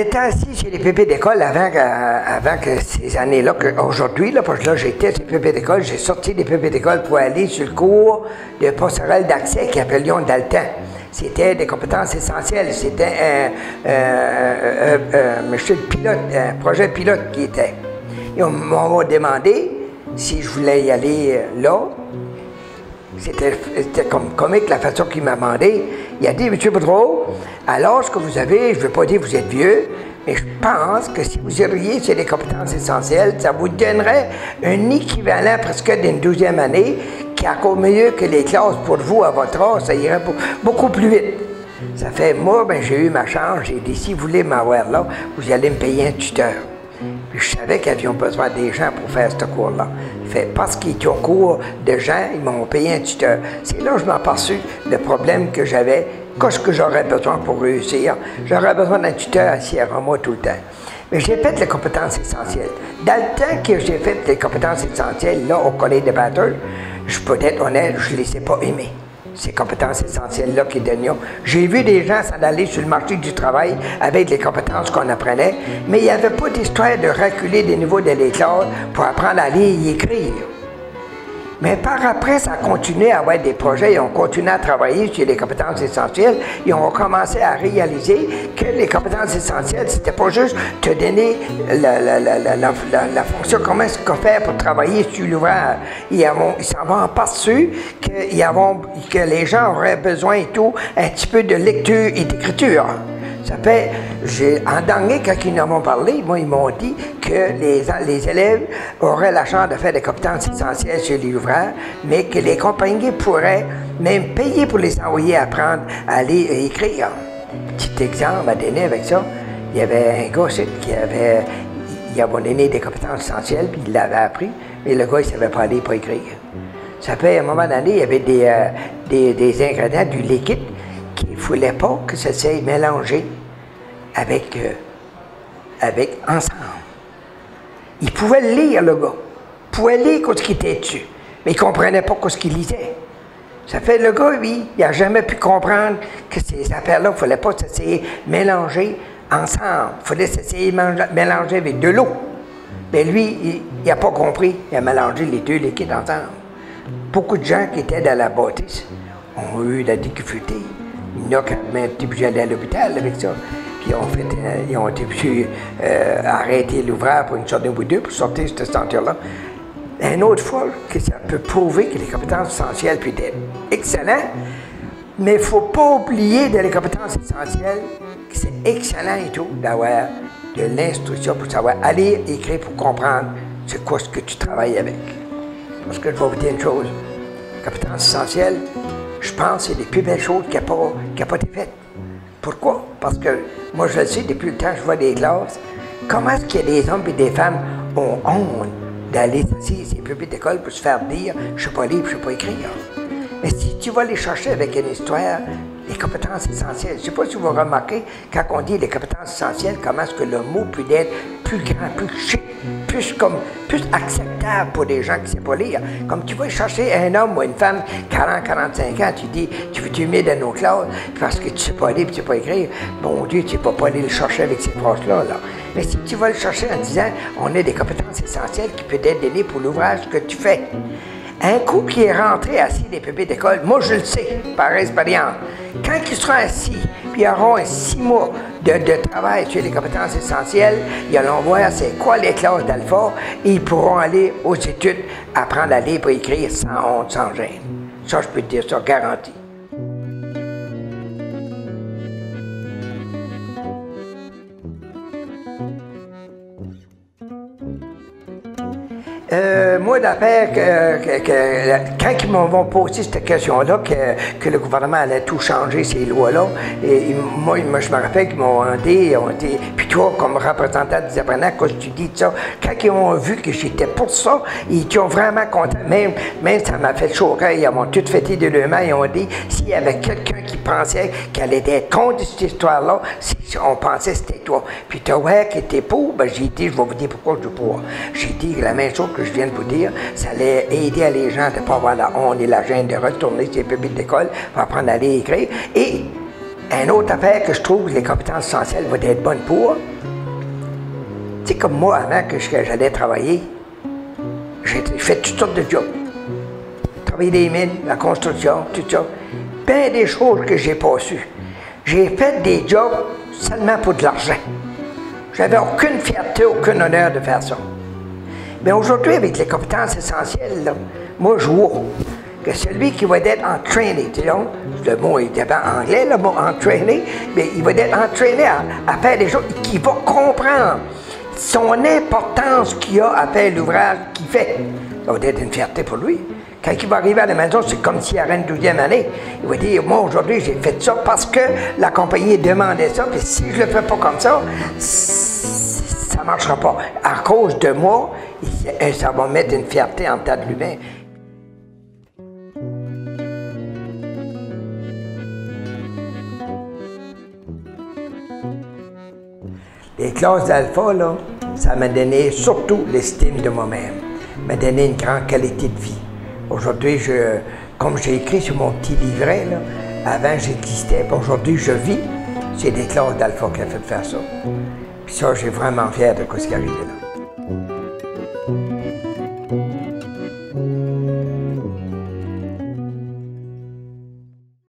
étant assis chez les pépés d'école avant que ces années-là, aujourd'hui, là, parce que là, j'étais chez les pépés d'école, j'ai sorti des pépés d'école pour aller sur le cours de passerelle d'accès qui appelions dans le temps. C'était des compétences essentielles. C'était monsieur le pilote, un projet pilote qui était. Et on m'a demandé si je voulais y aller là. C'était comme comique la façon qu'il m'a demandé. Il a dit, M. Boudreau, alors ce que vous avez, je ne veux pas dire que vous êtes vieux, mais je pense que si vous iriez sur les compétences essentielles, ça vous donnerait un équivalent presque d'une 12e année qui est encore mieux que les classes pour vous à votre âge, ça irait beaucoup plus vite. Ça fait, moi, ben, j'ai eu ma chance, j'ai dit, si vous voulez m'avoir là, vous allez me payer un tuteur. Puis je savais qu'ils avaient besoin des gens pour faire ce cours-là. Parce qu'ils étaient au cours de gens, ils m'ont payé un tuteur. C'est là que je m'en aperçu le problème que j'avais, qu'est-ce que j'aurais besoin pour réussir. J'aurais besoin d'un tuteur assis à moi tout le temps. Mais j'ai fait les compétences essentielles. Dans le temps que j'ai fait les compétences essentielles, là, au collège de Batters, je peux être honnête, je ne les ai pas aimées. Ces compétences essentielles-là qu'ils donnaient. J'ai vu des gens s'en aller sur le marché du travail avec les compétences qu'on apprenait, mais il n'y avait pas d'histoire de reculer des niveaux de l'école pour apprendre à lire et écrire. Mais par après, ça a continué à avoir des projets, ils ont continué à travailler sur les compétences essentielles, ils ont commencé à réaliser que les compétences essentielles, c'était pas juste te donner la fonction, comment est-ce qu'on fait pour travailler sur l'ouvrage. Ils s'en vont aperçus que les gens auraient besoin et tout, un petit peu de lecture et d'écriture. Ça fait, en dernier, quand ils m'ont parlé, moi, ils m'ont dit que les élèves auraient la chance de faire des compétences essentielles sur les ouvrages, mais que les compagnies pourraient même payer pour les envoyer apprendre à lire et écrire. Petit exemple à donner avec ça, il y avait un gars il avait donné des compétences essentielles, puis il l'avait appris, mais le gars, il ne savait pas lire, pas écrire. Ça fait, à un moment donné, il y avait des ingrédients, du liquide, qu'il ne voulait pas que ça s'aille mélanger avec ensemble. Il pouvait le lire, le gars. Il pouvait lire ce qui était dessus, mais il ne comprenait pas ce qu'il lisait. Ça fait, le gars, lui, il n'a jamais pu comprendre que ces affaires-là, il ne fallait pas s'essayer mélanger ensemble. Il fallait s'essayer mélanger avec de l'eau. Mais lui, il n'a pas compris. Il a mélangé les deux liquides ensemble. Beaucoup de gens qui étaient dans la bâtisse ont eu la difficulté. Il y en a qui ont été obligés d'aller à l'hôpital avec ça. Puis ils ont été obligés d'arrêter l'ouvrage pour une journée ou deux pour sortir de cette ceinture-là. Une autre fois, que ça peut prouver que les compétences essentielles peuvent être excellentes, mais il ne faut pas oublier de les compétences essentielles que c'est excellent et tout d'avoir de l'instruction pour savoir aller écrire pour comprendre c'est quoi ce que tu travailles avec. Parce que je vais vous dire une chose, les compétences essentielles, je pense que c'est les plus belles choses qui n'ont pas été faites. Pourquoi? Parce que moi, je le sais, depuis le temps que je vois des classes, comment est-ce qu'il y a des hommes et des femmes qui ont honte d'aller s'asseoir ces pupilles d'école pour se faire dire « je ne sais pas lire, je ne sais pas écrire ». Mais si tu vas les chercher avec une histoire, les compétences essentielles, je ne sais pas si vous remarquez, quand on dit les compétences essentielles, comment est-ce que le mot peut être plus grand, plus chic, plus acceptable pour des gens qui ne savent pas lire. Comme tu vas chercher un homme ou une femme, 40-45 ans, tu dis, tu veux-tu venir dans nos classes parce que tu ne sais pas lire et tu ne sais pas écrire. Bon Dieu, tu ne peux pas aller le chercher avec ces phrases-là. Là. Mais si tu vas le chercher en disant, on a des compétences essentielles qui peuvent être données pour l'ouvrage que tu fais. Un coup qui est rentré assis des pupilles d'école, moi je le sais, par expérience, quand ils seront assis, puis ils auront 6 mois de travail sur les compétences essentielles, ils allont voir c'est quoi les classes d'alpha, et ils pourront aller aux études, apprendre à lire et écrire sans honte, sans gêne. Ça, je peux te dire ça, garanti. Moi, d'après quand ils m'ont posé cette question-là, que le gouvernement allait tout changer, ces lois-là, et moi, je me rappelle qu'ils m'ont demandé, puis toi, comme représentant des apprenants, quand tu dis ça, quand ils ont vu que j'étais pour ça, ils étaient vraiment contents. Même ça m'a fait chaud au cœur, ils m'ont tout fêté de leurs mains, ils ont dit, s'il y avait quelqu'un qui pensait qu'elle était contre cette histoire-là, si on pensait que c'était toi. Puis toi, ouais, qui était pour, ben j'ai dit, je vais vous dire pourquoi je suis pour. J'ai dit la même chose que je viens de vous dire, ça allait aider les gens de ne pas avoir la honte et la gêne de retourner sur les pupilles d'école pour apprendre à lire et écrire. Et Une autre affaire que je trouve que les compétences essentielles vont être bonnes pour, tu sais, comme moi, avant que j'allais travailler, j'ai fait toutes sortes de jobs. Travailler des mines, la construction, tout ça. Bien des choses que j'ai pas su. J'ai fait des jobs seulement pour de l'argent. J'avais aucune fierté, aucun honneur de faire ça. Mais aujourd'hui, avec les compétences essentielles, là, moi, je vois que celui qui va être entraîné, tu sais, le mot est en anglais, le mot entraîné, mais il va être entraîné à faire des choses, qui va comprendre son importance qu'il a à faire l'ouvrage qu'il fait. Ça va être une fierté pour lui. Quand il va arriver à la maison, c'est comme s'il avait une 12e année. Il va dire, moi, aujourd'hui, j'ai fait ça parce que la compagnie demandait ça, puis si je ne le fais pas comme ça, ça ne marchera pas. À cause de moi, ça va mettre une fierté en tas de lui-même. Les classes d'alpha, là, ça m'a donné surtout l'estime de moi-même, m'a donné une grande qualité de vie. Aujourd'hui, comme j'ai écrit sur mon petit livret, là, avant j'existais, puis aujourd'hui je vis, c'est des classes d'alpha qui ont fait faire ça. Puis ça, j'ai vraiment fier de ce qui est arrivé là.